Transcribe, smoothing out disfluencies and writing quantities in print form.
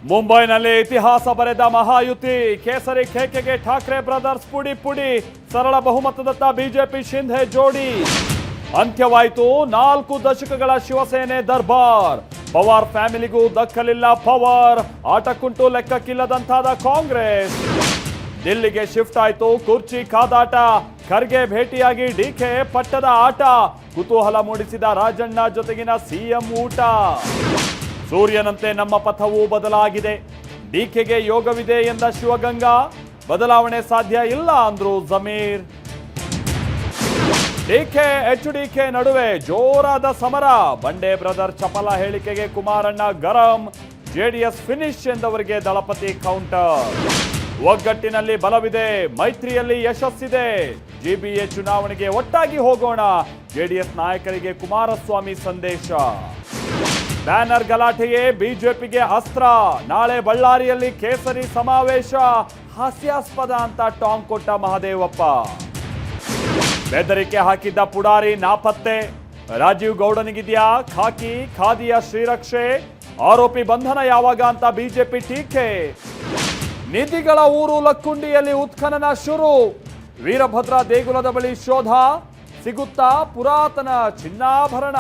ಮುಂಬೈನಲ್ಲಿ ಇತಿಹಾಸ ಬರೆದ ಮಹಾಯುತಿ ಕೇಸರಿ ಖೇಕೆಗೆ ಠಾಕ್ರೆ ಬ್ರದರ್ಸ್ ಪುಡಿ ಪುಡಿ ಸರಳ ಬಹುಮತದತ್ತ ಬಿಜೆಪಿ ಶಿಂಧೆ ಜೋಡಿ ಅಂತ್ಯವಾಯಿತು 4 ದಶಕಗಳ ಶಿವಸೇನೆ ದರ್ಬಾರ್ ಪವಾರ್ ಫ್ಯಾಮಿಲಿಗೂ ದಕ್ಕಲಿಲ್ಲ ಪವರ್ ಆಟಕ್ಕುಂಟು ಲೆಕ್ಕಕ್ಕಿಲ್ಲದಂತಾದ ಕಾಂಗ್ರೆಸ್ ದಿಲ್ಲಿಗೆ ಶಿಫ್ಟ್ ಆಯಿತು ಕುರ್ಚಿ ಕಾದಾಟ ಖರ್ಗೆ ಭೇಟಿಯಾಗಿ ಡಿಕೆ ಪಟ್ಟದ ಆಟ ಕುತೂಹಲ ಮೂಡಿಸಿದ ರಾಜಣ್ಣ ಜೊತೆಗಿನ ಸಿಎಂ ಊಟ ಸೂರ್ಯನಂತೆ ನಮ್ಮ ಪಥವೂ ಬದಲಾಗಿದೆ ಡಿಕೆಗೆ ಯೋಗವಿದೆ ಎಂದ ಶಿವಗಂಗಾ ಬದಲಾವಣೆ ಸಾಧ್ಯ ಇಲ್ಲ ಅಂದ್ರು ಜಮೀರ್ ಡಿಕೆ ಎಚ್ಡಿಕೆ ನಡುವೆ ಜೋರಾದ ಸಮರ ಬಂಡೆ ಬ್ರದರ್ ಚಪಲ ಹೇಳಿಕೆಗೆ ಕುಮಾರಣ್ಣ ಗರಂ ಜೆಡಿಎಸ್ ಫಿನಿಶ್ ಎಂದವರಿಗೆ ದಳಪತಿ ಕೌಂಟರ್ ಒಗ್ಗಟ್ಟಿನಲ್ಲಿ ಬಲವಿದೆ ಮೈತ್ರಿಯಲ್ಲಿ ಯಶಸ್ಸಿದೆ ಜಿಬಿಎ ಚುನಾವಣೆಗೆ ಒಟ್ಟಾಗಿ ಹೋಗೋಣ ಜೆಡಿಎಸ್ ನಾಯಕರಿಗೆ ಕುಮಾರಸ್ವಾಮಿ ಸಂದೇಶ ಬ್ಯಾನರ್ ಗಲಾಟೆಗೆ ಬಿಜೆಪಿಗೆ ಅಸ್ತ್ರ ನಾಳೆ ಬಳ್ಳಾರಿಯಲ್ಲಿ ಕೇಸರಿ ಸಮಾವೇಶ ಹಾಸ್ಯಾಸ್ಪದ ಅಂತ ಟಾಂಗ್ ಕೊಟ್ಟ ಮಹದೇವಪ್ಪ ಬೆದರಿಕೆ ಹಾಕಿದ್ದ ಪುಡಾರಿ ನಾಪತ್ತೆ ರಾಜೀವ್ ಗೌಡನಿಗಿದೆಯಾ ಖಾಕಿ ಖಾದಿಯ ಶ್ರೀರಕ್ಷೆ ಆರೋಪಿ ಬಂಧನ ಯಾವಾಗ ಅಂತ ಬಿಜೆಪಿ ಟೀಕೆ ನಿಧಿಗಳ ಊರು ಲಕ್ಕುಂಡಿಯಲ್ಲಿ ಉತ್ಖನನ ಶುರು ವೀರಭದ್ರ ದೇಗುಲದ ಬಳಿ ಶೋಧ ಸಿಗುತ್ತಾ ಪುರಾತನ ಚಿನ್ನಾಭರಣ